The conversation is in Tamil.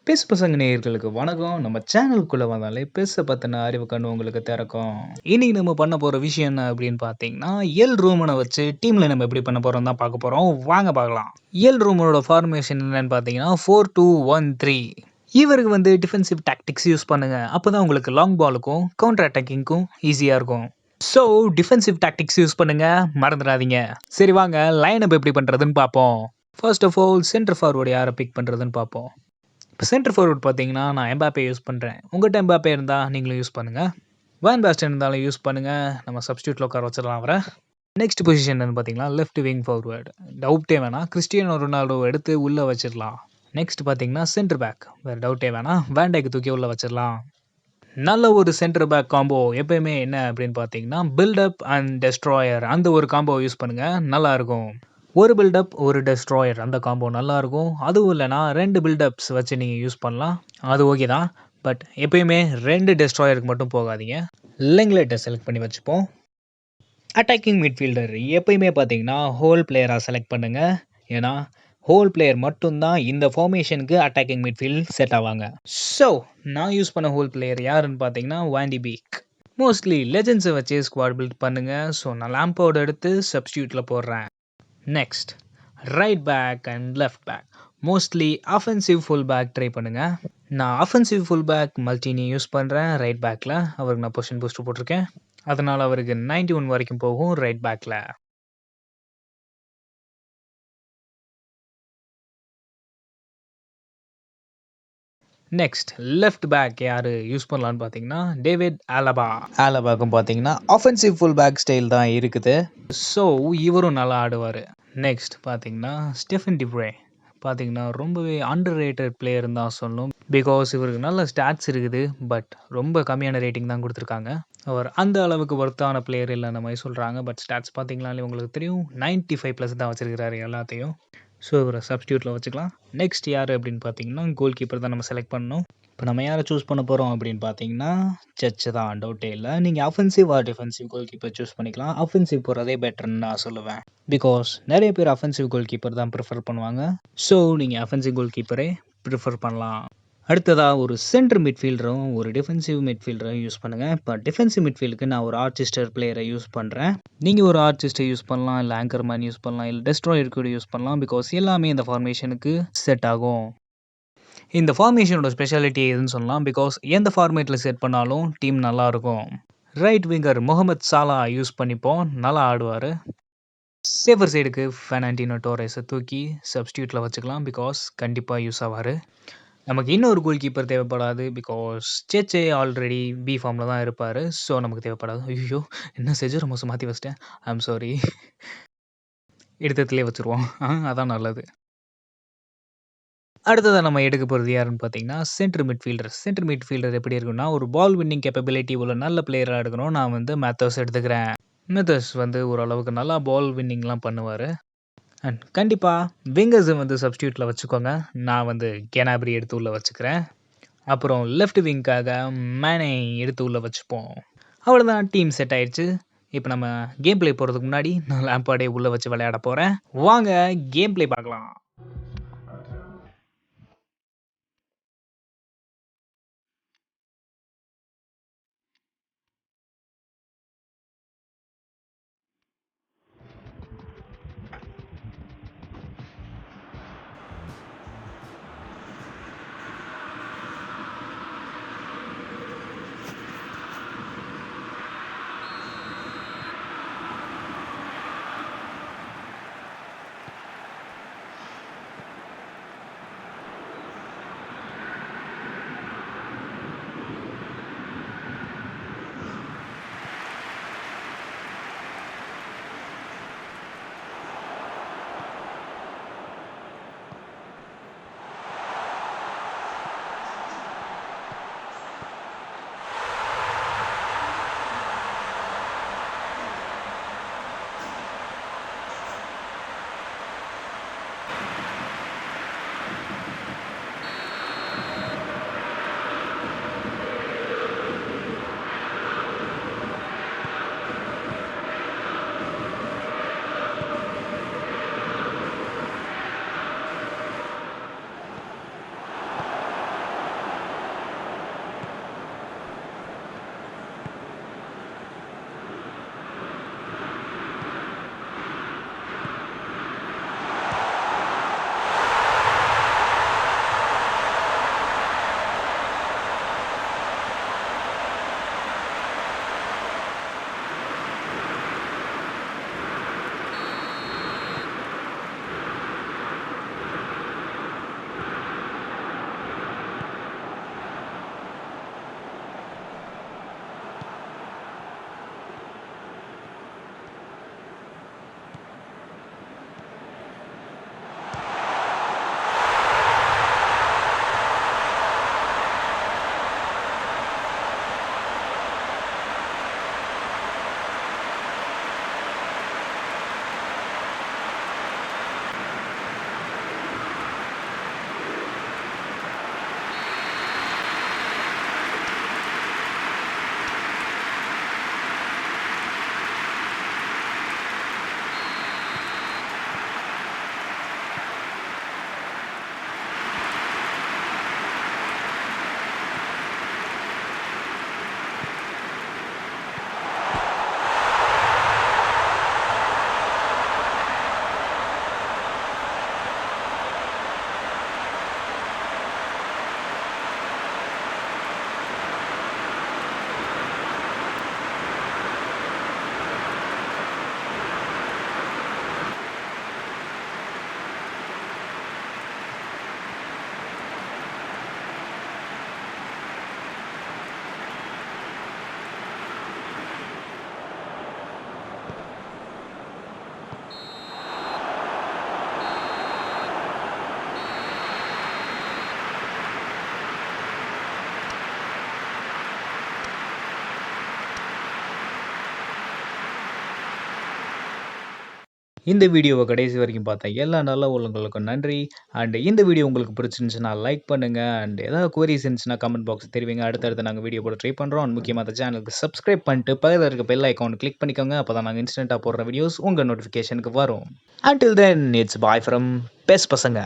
பேசு பசங்க நேயர்களுக்கு வணக்கம். நம்ம சேனலுக்குள்ள வந்தாலே பேச பத்தின அறிவு கண்ணு உங்களுக்கு திறக்கும். இன்னைக்கு நம்ம பண்ண போற விஷயம் என்ன அப்படின்னு பார்த்தீங்கன்னா, எல் ரூமன வச்சு டீம்ல நம்ம எப்படி பண்ண போறோம் தான் பார்க்க போறோம். வாங்க பார்க்கலாம். எல் ரூமனோட ஃபார்மேஷன் என்னன்னு பார்த்தீங்கன்னா 4-2-1-3. இவருக்கு வந்து டிஃபென்சிவ் டாக்டிக்ஸ் யூஸ் பண்ணுங்க. அப்பதான் உங்களுக்கு லாங் பாலுக்கும் கவுண்டர் அட்டாக்கிங்க்கும் ஈஸியா இருக்கும். ஸோ டிஃபென்சிவ் டாக்டிக்ஸ் யூஸ் பண்ணுங்க, மறந்துடாதீங்க. சரி வாங்க லைன் அப் எப்படி பண்றதுன்னு பார்ப்போம். First of all centre forward யாரை பிக் பண்றதுன்னு பார்ப்போம். இப்போ சென்டர் ஃபார்வர்ட் பார்த்தீங்கன்னா, நான் எம்பாப்பே யூஸ் பண்ணுறேன். உங்கள்கிட்ட எம்பாப்பே இருந்தால் நீங்களும் யூஸ் பண்ணுங்கள். வேன் பாஸ்டன் இருந்தாலும் யூஸ் பண்ணுங்கள். நம்ம சப்ஸ்டியூட்டில் உட்கார வச்சிடலாம் அவரை. நெக்ஸ்ட் பொசிஷன் என்னன்னு பார்த்தீங்கன்னா, லெஃப்ட் விங் ஃபார்வர்டு. டவுட்டே வேணாம், கிறிஸ்டியானோ ரொனால்டோ எடுத்து உள்ளே வச்சிடலாம். நெக்ஸ்ட் பார்த்தீங்கன்னா சென்டர் பேக். வேறு டவுட்டே வேணாம், வேண்டைக்கு தூக்கி உள்ளே வச்சிடலாம். நல்ல ஒரு சென்டர் பேக் காம்போ எப்பயுமே என்ன அப்படின்னு பார்த்தீங்கன்னா, பில்டப் அண்ட் டெஸ்ட்ராயர் அந்த ஒரு காம்போ யூஸ் பண்ணுங்கள், நல்லாயிருக்கும். ஒரு பில்டப் ஒரு டெஸ்ட்ராயர் அந்த காம்போ நல்லாயிருக்கும். அதுவும் இல்லைனா 2 பில்டப்ஸ் வச்சு நீங்கள் யூஸ் பண்ணலாம், அது ஓகே தான். பட் எப்பயுமே 2 டெஸ்ட்ராயருக்கு மட்டும் போகாதீங்க. லெங்க்லேட்டை செலக்ட் பண்ணி வச்சுப்போம். அட்டாக்கிங் மிட்ஃபீல்டர் எப்பயுமே பார்த்தீங்கன்னா ஹோல் பிளேயராக செலக்ட் பண்ணுங்கள். ஏன்னா ஹோல் பிளேயர் மட்டும்தான் இந்த ஃபார்மேஷனுக்கு அட்டாக்கிங் மிட்ஃபீல்ட் செட் ஆவாங்க. ஸோ நான் யூஸ் பண்ண ஹோல் பிளேயர் யாருன்னு பார்த்தீங்கன்னா வாண்டி பீக். மோஸ்ட்லி லெஜெண்ட்ஸை வச்சு ஸ்குவாட் பில்ட் பண்ணுங்கள். ஸோ நான் லாம்போர்டு எடுத்து சப்ஸ்டியூட்டில் போடுறேன். Next right back and left back. Mostly offensive full back try பண்ணுங்கள். நான் offensive full back Maldini use பண்ணுறேன் ரைட் பேக்கில். அவருக்கு நான் பொசிஷன் பூஸ்டர் போட்டிருக்கேன். அதனால் அவருக்கு 91 வரைக்கும் போகும் ரைட் பேக்கில். நெக்ஸ்ட் லெஃப்ட் பேக் யார் யூஸ் பண்ணலான்னு பார்த்தீங்கன்னா டேவிட் ஆலபா. ஆலபாக்கும் பார்த்தீங்கன்னா அஃபென்சிவ் ஃபுல் பேக் ஸ்டைல் தான் இருக்குது. ஸோ இவரும் நல்லா ஆடுவார். நெக்ஸ்ட் பார்த்தீங்கன்னா ஸ்டெஃபன் டிப்ரே. பார்த்தீங்கன்னா ரொம்பவே அண்டர் ரேட்டட் பிளேயர்னு தான் சொல்லணும். பிகாஸ் இவருக்கு நல்ல ஸ்டாட்ஸ் இருக்குது, பட் ரொம்ப கம்மியான ரேட்டிங் தான் கொடுத்துருக்காங்க. அவர் அந்த அளவுக்கு ஒர்த்தான பிளேயர் இல்லைன்ற மாதிரி சொல்கிறாங்க. பட் ஸ்டாட்ஸ் பார்த்தீங்கனாலே உங்களுக்கு தெரியும், 95+ தான் வச்சிருக்கிறாரு எல்லாத்தையும். ஸோ இவரை சப்ஸ்டியூட்டில் வச்சுக்கலாம். நெக்ஸ்ட் யார் அப்படின்னு பார்த்தீங்கன்னா கோல் கீப்பர் தான் நம்ம செலக்ட் பண்ணணும். இப்போ நம்ம யாரை சூஸ் பண்ண போகிறோம் அப்படின்னு பார்த்தீங்கன்னா சர்ச்சு தான், டவுட்டே இல்லை. நீங்கள் offensive or defensive goalkeeper choose பண்ணிக்கலாம். அஃபென்சிவ் போகிறதே பெட்டர்னு நான் சொல்லுவேன். பிகாஸ் நிறைய பேர் அஃபென்சிவ் கோல் கீப்பர் தான் ப்ரிஃபர் பண்ணுவாங்க. ஸோ நீங்கள் அஃபென்சிவ் கோல் கீப்பரே ப்ரிஃபர் பண்ணலாம். அடுத்ததாக ஒரு சென்டர் மிட்ஃபீல்டரும் ஒரு டிஃபென்சிவ் மிட்ஃபீல்டரும் யூஸ் பண்ணுங்கள். இப்போ டிஃபென்சிவ் மிட்ஃபீல்டுக்கு நான் ஒரு ஆர்ச்செஸ்டர் பிளேயரை யூஸ் பண்ணுறேன். நீங்கள் ஒரு ஆர்ச்செஸ்டர் யூஸ் பண்ணலாம், இல்லை ஆங்கர்மேன் யூஸ் பண்ணலாம், இல்லை டெஸ்ட்ராயர் கூட யூஸ் பண்ணலாம். பிகாஸ் எல்லாமே இந்த ஃபார்மேஷனுக்கு செட் ஆகும். இந்த ஃபார்மேஷனோட ஸ்பெஷாலிட்டி எதுன்னு சொல்லலாம். பிகாஸ் எந்த ஃபார்மேட்டில் செட் பண்ணாலும் டீம் நல்லாயிருக்கும். ரைட் விங்கர் முகமது சாலா யூஸ் பண்ணிப்போம், நல்லா ஆடுவார். சேஃபர் சைடுக்கு ஃபெர்னாண்டினோ டோரஸை தூக்கி சப்ஸ்டியூட்டில் வச்சுக்கலாம். பிகாஸ் கண்டிப்பாக யூஸ் ஆவார். நமக்கு இன்னொரு கோல் கீப்பர் தேவைப்படாது. பிகாஸ் சேச்சே ஆல்ரெடி பி ஃபார்மில் தான் இருப்பார். ஸோ நமக்கு தேவைப்படாது. ஐயோ என்ன செஞ்சு ரொம்ப மாற்றி வச்சிட்டேன், ஐம் சாரி. எடுத்ததுலேயே வச்சுருவோம், அதான் நல்லது. அடுத்ததாக நம்ம எடுக்க போகிறது யாருன்னு பார்த்தீங்கன்னா சென்டர் மிட்ஃபீல்டர். சென்டர் மிட்ஃபீல்டர் எப்படி இருக்குன்னா, ஒரு பால் வின்னிங் கேப்பபிலிட்டி உள்ள நல்ல பிளேயராக எடுக்கணும். நான் வந்து மேத்தர்ஸ் எடுத்துக்கிறேன். மேத்தர்ஸ் வந்து ஓரளவுக்கு நல்லா பால் வின்னிங்லாம் பண்ணுவார். அண்ட் கண்டிப்பாக விங்கர்ஸை வந்து சப்ஸ்டியூட்டில் வச்சுக்கோங்க. நான் வந்து கெனாப்ரி எடுத்து உள்ளே வச்சுக்கிறேன். அப்புறம் லெஃப்ட் விங்காக மேனே எடுத்து உள்ளே வச்சுப்போம். அவ்வளோதான், டீம் செட் ஆயிடுச்சு. இப்போ நம்ம கேம் பிளே போகிறதுக்கு முன்னாடி நான் லாம்பார்டே உள்ளே வச்சு விளையாட போகிறேன். வாங்க கேம் பிளே பார்க்கலாம். இந்த வீடியோவ கடைசி வரைக்கும் பார்த்த எல்லா நல்ல உள்ளங்களுக்கும் நன்றி. அண்ட் இந்த வீடியோ உங்களுக்கு பிடிச்சிருந்துச்சுன்னா லைக் பண்ணுங்க. அண்ட் ஏதாவது குவரீஸ் இருந்துச்சுன்னா கமெண்ட் பாக்ஸ் தெரிவிங்க. அடுத்தடுத்து நாங்க வீடியோ போட ட்ரை பண்றோம். அண்ட் முக்கியமா அந்த சேனலுக்கு சப்ஸ்கிரைப் பண்ணிட்டு பக்கத்துல இருக்க பெல் ஐகான் கிளிக் பண்ணிக்கோங்க. அப்பதான் நாங்க இன்ஸ்டன்ட்டா போடுற வீடியோஸ் உங்க நோட்டிஃபிகேஷனுக்கு வரும். Until then, it's bye from பெஸ் பசங்க.